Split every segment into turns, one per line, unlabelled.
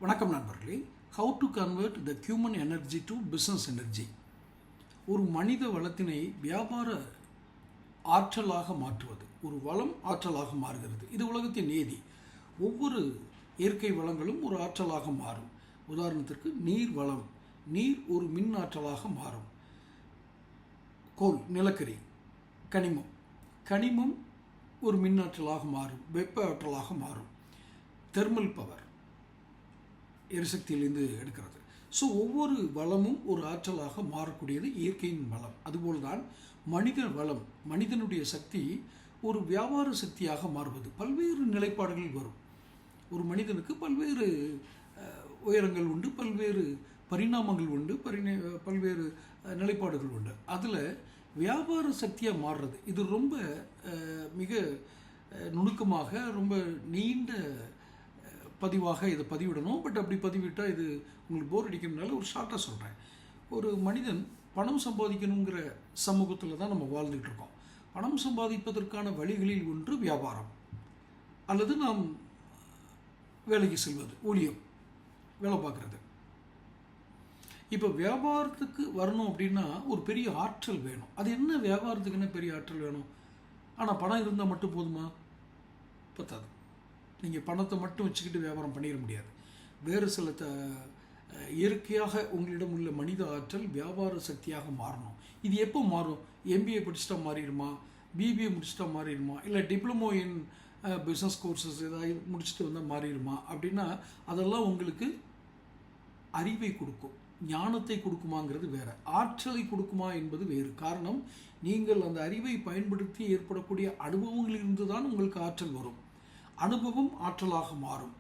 வணக்கம் நண்பர்களே. How to convert the human energy to business energy. ஒரு மனித வளத்தினை வியாபார ஆற்றலாக மாற்றுவது. ஒரு வளம் ஆற்றலாக மாறுகிறது. இது உலகத்தின் நீதி. ஒவ்வொரு இயற்கை வளங்களும் ஒரு ஆற்றலாக மாறும். உதாரணத்திற்கு நீர் வளம். நீர் ஒரு மின் ஆற்றலாக மாறும். கோல், நிலக்கரி, கனிமம். கனிமம் ஒரு மின் ஆற்றலாக மாறும், வெப்ப ஆற்றலாக மாறும். தெர்மல் பவர், எரிசக்தியிலிருந்து எடுக்கிறது. ஸோ ஒவ்வொரு வளமும் ஒரு ஆற்றலாக மாறக்கூடியது இயற்கையின் வளம். அதுபோல்தான் மனித வளம், மனிதனுடைய சக்தி ஒரு வியாபார சக்தியாக மாறுவது. பல்வேறு நிலைப்பாடுகள் வரும். ஒரு மனிதனுக்கு பல்வேறு உயரங்கள் உண்டு, பல்வேறு பரிணாமங்கள் உண்டு, பல்வேறு நிலைப்பாடுகள் உண்டு. அதில் வியாபார சக்தியாக மாறுறது இது ரொம்ப மிக நுணுக்கமாக, ரொம்ப நீண்ட பதிவாக இதை பதிவிடணும். பட் அப்படி பதிவிட்டால் இது உங்களுக்கு போர் அடிக்கிறதுனால ஒரு ஷார்ட்டாக சொல்கிறேன். ஒரு மனிதன் பணம் சம்பாதிக்கணுங்கிற சமூகத்தில் தான் நம்ம வாழ்ந்துகிட்டு இருக்கோம். பணம் சம்பாதிப்பதற்கான வழிகளில் ஒன்று வியாபாரம், அல்லது நாம் வேலைக்கு செல்வது, ஊழியம், வேலை பார்க்குறது. இப்போ வியாபாரத்துக்கு வரணும் அப்படின்னா ஒரு பெரிய ஆற்றல் வேணும். அது என்ன வியாபாரத்துக்கு என்ன பெரிய ஆற்றல் வேணும்? ஆனால் பணம் இருந்தால் மட்டும் போதுமா? பத்தாது. நீங்கள் பணத்தை மட்டும் வச்சுக்கிட்டு வியாபாரம் பண்ணிட முடியாது. வேறு சில இயற்கையாக உங்களிடம் உள்ள மனித ஆற்றல் வியாபார சக்தியாக மாறணும். இது எப்போ மாறும்? எம்பிஏ படிச்சுட்டா மாறிடுமா? பிபிஏ முடிச்சுட்டா மாறிடுமா? இல்லை டிப்ளமோ இன் பிஸ்னஸ் கோர்சஸ் ஏதாவது முடிச்சுட்டு வந்தால் மாறிடுமா? அப்படின்னா அதெல்லாம் உங்களுக்கு அறிவை கொடுக்கும், ஞானத்தை கொடுக்குமாங்கிறது வேறு. ஆற்றலை கொடுக்குமா என்பது வேறு. காரணம், நீங்கள் அந்த அறிவை பயன்படுத்தி ஏற்படக்கூடிய அனுபவங்களிலிருந்து தான் உங்களுக்கு ஆற்றல் வரும். அனுபவம் ஆற்றலாக மாறும்.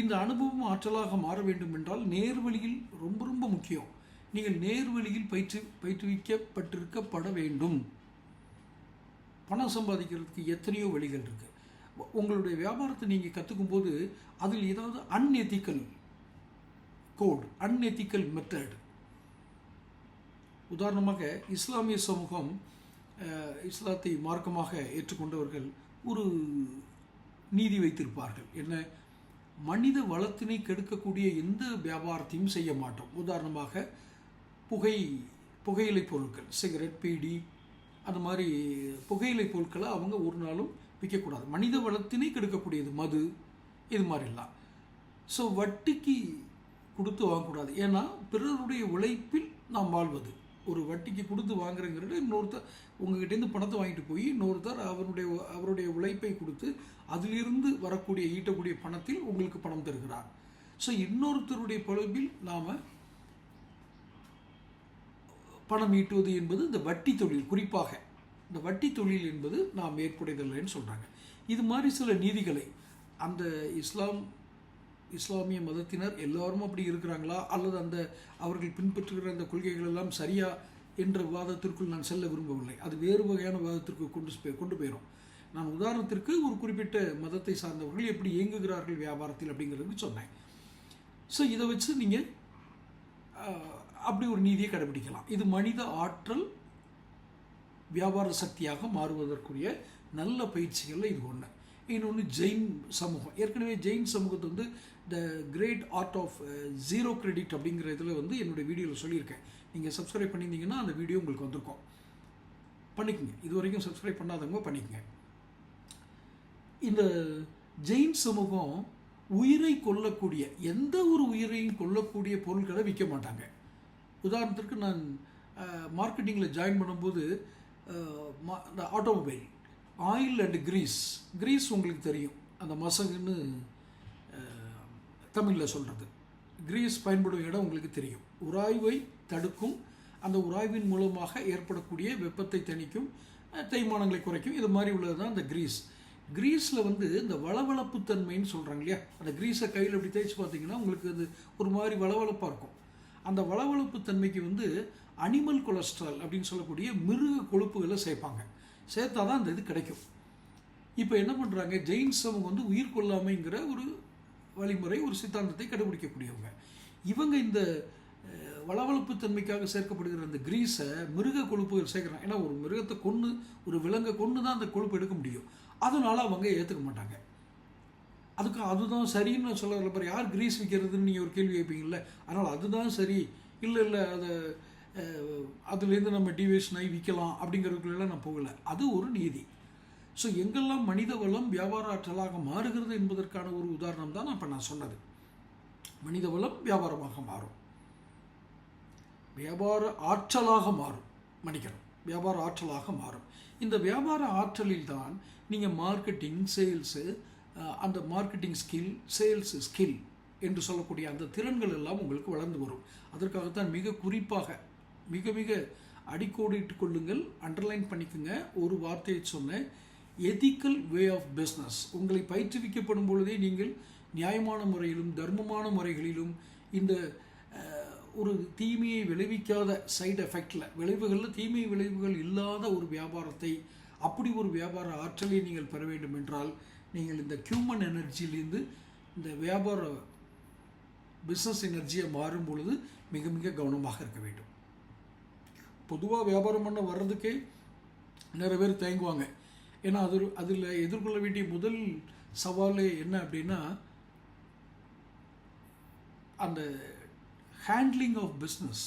இந்த அனுபவம் ஆற்றலாக மாற வேண்டும் என்றால் நேர்வழியில் ரொம்ப ரொம்ப முக்கியம். நீங்கள் நேர்வழியில் பயிற்றுவிக்கப்பட்டிருக்கப்பட வேண்டும். பணம் சம்பாதிக்கிறதுக்கு எத்தனையோ வழிகள் இருக்குது. உங்களுடைய வியாபாரத்தை நீங்கள் கற்றுக்கும் போது அதில் ஏதாவது அன்எத்திக்கல் கோட், அன்எத்திக்கல் மெத்தட். உதாரணமாக இஸ்லாமிய சமூகம், இஸ்லாத்தை மார்க்கமாக ஏற்றுக்கொண்டவர்கள் ஒரு நீதி வைத்திருப்பார்கள். என்ன? மனித வளத்தினை கெடுக்கக்கூடிய எந்த வியாபாரத்தையும் செய்ய மாட்டோம். உதாரணமாக புகையிலை பொருட்கள், சிகரெட், பீடி, அந்த மாதிரி புகையிலை பொருட்களை அவங்க ஒரு நாளும் விற்கக்கூடாது. மனித வளத்தினை கெடுக்கக்கூடியது மது, இது மாதிரிலாம். ஸோ வட்டிக்கு கொடுத்து வாங்கக்கூடாது. ஏன்னா பிறருடைய உழைப்பில் நாம் வாழ்வது. ஒரு வட்டிக்கு கொடுத்து வாங்குறங்கிறது இன்னொருத்தர் உங்ககிட்டேருந்து பணத்தை வாங்கிட்டு போய் இன்னொருத்தர் அவருடைய உழைப்பை கொடுத்து அதிலிருந்து வரக்கூடிய ஈட்டக்கூடிய பணத்தில் உங்களுக்கு பணம் தருகிறார். ஸோ இன்னொருத்தருடைய பொழைப்பில் நாம் பணம் ஈட்டுவது என்பது இந்த வட்டி தொழில். குறிப்பாக இந்த வட்டி தொழில் என்பது நாம் ஏற்புடையதில்லைன்னு சொல்கிறாங்க. இது மாதிரி சில நீதிகளை அந்த இஸ்லாமிய மதத்தினர் எல்லாரும் அப்படி இருக்கிறாங்களா, அல்லது அவர்கள் பின்பற்றுகிற அந்த கொள்கைகள் எல்லாம் சரியா என்ற விவாதத்திற்குள் நான் செல்ல விரும்பவில்லை. அது வேறு வகையான விவாதத்திற்கு கொண்டு போயிடும். நான் உதாரணத்திற்கு ஒரு குறிப்பிட்ட மதத்தை சார்ந்தவர்கள் எப்படி இயங்குகிறார்கள் வியாபாரத்தில் அப்படிங்கிறதுக்கு சொன்னேன். ஸோ இதை வச்சு நீங்கள் அப்படி ஒரு நீதியை கடைபிடிக்கலாம். இது மனித ஆற்றல் வியாபார சக்தியாக மாறுவதற்குரிய நல்ல பயிற்சிகளில் இது ஒன்று. இன்னொன்று ஜெயின் சமூகம். ஏற்கனவே ஜெயின் சமூகத்தை the great art of zero credit அப்படிங்கிற இதில் என்னுடைய வீடியோவில் சொல்லியிருக்கேன். நீங்கள் சப்ஸ்கிரைப் பண்ணியிருந்தீங்கன்னா அந்த வீடியோ உங்களுக்கு வந்திருக்கும். பண்ணிக்கோங்க. இது வரைக்கும் சப்ஸ்கிரைப் பண்ணாதவங்க பண்ணிக்கோங்க. இந்த ஜெயின் சமூகம் உயிரை கொல்லக்கூடிய, எந்த ஒரு உயிரையும் கொல்லக்கூடிய பொருட்களை விற்க மாட்டாங்க. உதாரணத்திற்கு நான் மார்க்கெட்டிங்கில் ஜாயின் பண்ணும்போது இந்த ஆட்டோமொபைல் ஆயில் அண்ட் கிரீஸ் உங்களுக்கு தெரியும். அந்த மசகுன்னு தமிழில் சொல்கிறது. கிரீஸ் பயன்படும் இடம் உங்களுக்கு தெரியும். உராய்வை தடுக்கும், அந்த உராய்வின் மூலமாக ஏற்படக்கூடிய வெப்பத்தை தணிக்கும், தேய்மானங்களை குறைக்கும். இது மாதிரி உள்ளது தான் இந்த கிரீஸில் இந்த வளவளப்பு தன்மைன்னு சொல்கிறாங்க இல்லையா. அந்த கிரீஸை கையில் அப்படி தேய்ச்சி பார்த்தீங்கன்னா உங்களுக்கு அது ஒரு மாதிரி வளவளப்பாக இருக்கும். அந்த வளவளப்பு தன்மைக்கு அனிமல் கொலஸ்ட்ரால் அப்படின்னு சொல்லக்கூடிய மிருக கொழுப்புகளை சேர்ப்பாங்க. சேர்த்தா தான் அந்த இது கிடைக்கும். இப்போ என்ன பண்ணுறாங்க, ஜெயின் சமூகம் உயிர் கொள்ளாமைங்கிற ஒரு வழிமுறை, ஒரு சித்தாந்தத்தை கடைபிடிக்கக்கூடியவங்க. இவங்க இந்த வளவளப்பு தன்மைக்காக சேர்க்கப்படுகிற அந்த கிரீஸை மிருக கொழுப்புகள் சேர்க்குறாங்க. ஏன்னா ஒரு மிருகத்தை கொன்று, ஒரு விலங்கை கொன்று தான் அந்த கொழுப்பு எடுக்க முடியும். அதனால் அவங்க ஏற்றுக்க மாட்டாங்க. அதுக்கு அதுதான் சரின்னு நான் சொல்ல வரல. யார் கிரீஸ் விற்கிறதுன்னு நீங்கள் ஒரு கேள்வி கேட்பீங்கள்ல. அதனால் அதுதான் சரி, இல்லை அதை அதுலேருந்து நம்ம டிவியேஷன் ஆகி விற்கலாம் அப்படிங்கிறதுக்குள்ளெல்லாம் நான் போகலை. அது ஒரு நீதி. ஸோ எங்கெல்லாம் மனித வளம் வியாபார ஆற்றலாக மாறுகிறது என்பதற்கான ஒரு உதாரணம் தான் இப்போ நான் சொன்னது. மனித வளம் வியாபாரமாக மாறும், வியாபார ஆற்றலாக மாறும், வியாபார ஆற்றலாக மாறும். இந்த வியாபார ஆற்றலில் தான் நீங்கள் மார்க்கெட்டிங், சேல்ஸு, அந்த மார்க்கெட்டிங் ஸ்கில், சேல்ஸ் ஸ்கில் என்று சொல்லக்கூடிய அந்த திறன்கள் எல்லாம் உங்களுக்கு வளர்ந்து வரும். அதற்காகத்தான் மிக குறிப்பாக மிக மிக அடிக்கோடிட்டு கொள்ளுங்கள், அண்டர்லைன் பண்ணிக்கோங்க, ஒரு வார்த்தையை சொன்னேன், எதிக்கல் வே ஆஃப் பிஸ்னஸ். உங்களை பயிற்றுவிக்கப்படும் பொழுதே நீங்கள் நியாயமான முறையிலும் தர்மமான முறைகளிலும் இந்த ஒரு தீமையை விளைவிக்காத சைடு எஃபெக்டில் விளைவுகளில் தீமை விளைவுகள் இல்லாத ஒரு வியாபாரத்தை, அப்படி ஒரு வியாபார ஆற்றலை நீங்கள் பெற வேண்டும் என்றால் நீங்கள் இந்த ஹியூமன் எனர்ஜியிலிருந்து இந்த வியாபார பிஸ்னஸ் எனர்ஜியை மாறும் பொழுது மிக மிக கவனமாக இருக்க வேண்டும். பொதுவாக வியாபாரம் பண்ண வர்றதுக்கே நிறைய பேர் தயங்குவாங்க. ஏன்னா அதில் எதிர்கொள்ள வேண்டிய முதல் சவாலே என்ன அப்படின்னா, அந்த ஹேண்ட்லிங் ஆஃப் பிஸ்னஸ்,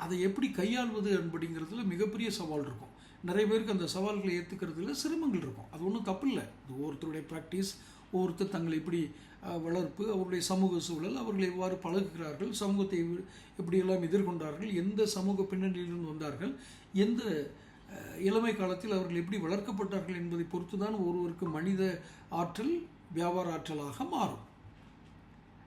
அதை எப்படி கையாள்வது அப்படிங்கிறதுல மிகப்பெரிய சவால் இருக்கும். நிறைய பேருக்கு அந்த சவால்களை ஏற்றுக்கிறதுல சிரமங்கள் இருக்கும். அது ஒன்றும் தப்பு இல்லை. அது ஒவ்வொருத்தருடைய ப்ராக்டிஸ், ஒவ்வொருத்தர் தங்களை எப்படி வளர்ப்பு, அவருடைய சமூக சூழல், அவர்கள் எவ்வாறு பழகுகிறார்கள், சமூகத்தை எப்படியெல்லாம் எதிர்கொண்டார்கள், எந்த சமூக பின்னணியிலிருந்து வந்தார்கள், எந்த இளமை காலத்தில் அவர்கள் எப்படி வளர்க்கப்பட்டார்கள் என்பதை பொறுத்து தான் ஒருவருக்கு மனித ஆற்றல் வியாபார ஆற்றலாக மாறும்.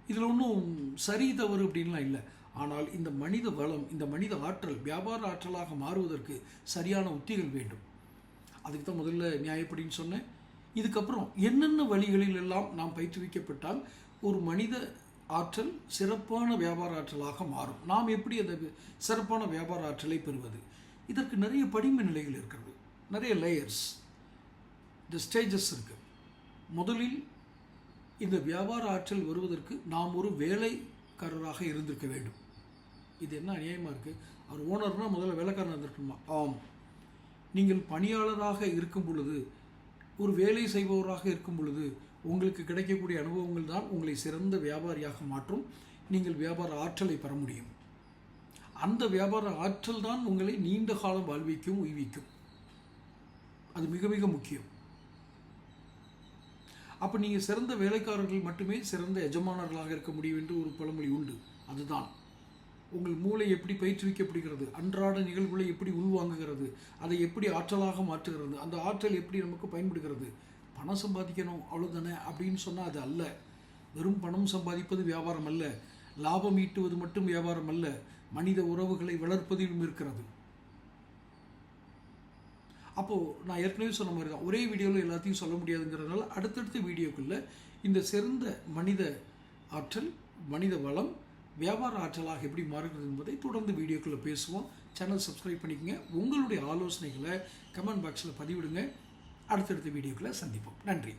இதில் ஒன்றும் சரி தவறு அப்படின்லாம் இல்லை. ஆனால் இந்த மனித வளம், இந்த மனித ஆற்றல் வியாபார ஆற்றலாக மாறுவதற்கு சரியான உத்திகள் வேண்டும். அதுக்கு தான் முதல்ல நியாயப்படின்னு சொன்னேன். இதுக்கப்புறம் என்னென்ன வழிகளில் எல்லாம் நாம் பயிற்றுவிக்கப்பட்டால் ஒரு மனித ஆற்றல் சிறப்பான வியாபார ஆற்றலாக மாறும், நாம் எப்படி அந்த சிறப்பான வியாபார ஆற்றலை பெறுவது? இதற்கு நிறைய படிம நிலைகள் இருக்கிறது, நிறைய லேயர்ஸ், இந்த ஸ்டேஜஸ் இருக்குது. முதலில் இந்த வியாபார ஆற்றல் வருவதற்கு நாம் ஒரு வேலைக்காரராக இருந்திருக்க வேண்டும். இது என்ன அநியாயமாக இருக்குது? அவர் ஓனர்னால் முதல்ல வேலைக்காரனாக இருந்திருக்கணுமா? ஆம். நீங்கள் பணியாளராக இருக்கும் பொழுது, ஒரு வேலை செய்பவராக இருக்கும் பொழுது உங்களுக்கு கிடைக்கக்கூடிய அனுபவங்கள் தான் உங்களை சிறந்த வியாபாரியாக மாற்றும். நீங்கள் வியாபார ஆற்றலை பெற முடியும். அந்த வியாபார ஆற்றல் தான் உங்களை நீண்ட காலம் வாழ்விக்கும், உய்விக்கும். அது மிக மிக முக்கியம். அப்போ நீங்கள் சிறந்த வேலைக்காரர்கள் மட்டுமே சிறந்த எஜமானர்களாக இருக்க முடியும் என்று ஒரு பழமொழி உண்டு. அதுதான் உங்கள் மூளை எப்படி பயிற்றுவிக்கப்படுகிறது, அன்றாட நிகழ்வுகளை எப்படி உள்வாங்குகிறது, அதை எப்படி ஆற்றலாக மாற்றுகிறது, அந்த ஆற்றல் எப்படி நமக்கு பயன்படுகிறது. பணம் சம்பாதிக்கணும் அவ்வளோதானே அப்படின்னு சொன்னால் அது அல்ல. வெறும் பணம் சம்பாதிப்பது வியாபாரம் அல்ல, லாபம் ஈட்டுவது மட்டும் வியாபாரம் அல்ல, மனித உறவுகளை வளர்ப்பதிலும் இருக்கிறது. அப்போது நான் ஏற்கனவே சொன்ன மாதிரி தான், ஒரே வீடியோவில் எல்லாத்தையும் சொல்ல முடியாதுங்கிறதுனால அடுத்தடுத்த வீடியோக்குள்ளே இந்த சிறந்த மனித ஆற்றல், மனித வளம் வியாபார ஆற்றலாக எப்படி மாறுகிறது என்பதை தொடர்ந்து வீடியோக்குள்ளே பேசுவோம். சேனல் சப்ஸ்கிரைப் பண்ணிக்கோங்க. உங்களுடைய ஆலோசனைகளை கமெண்ட் பாக்ஸில் பதிவிடுங்க. அடுத்தடுத்த வீடியோக்களை சந்திப்போம். நன்றி.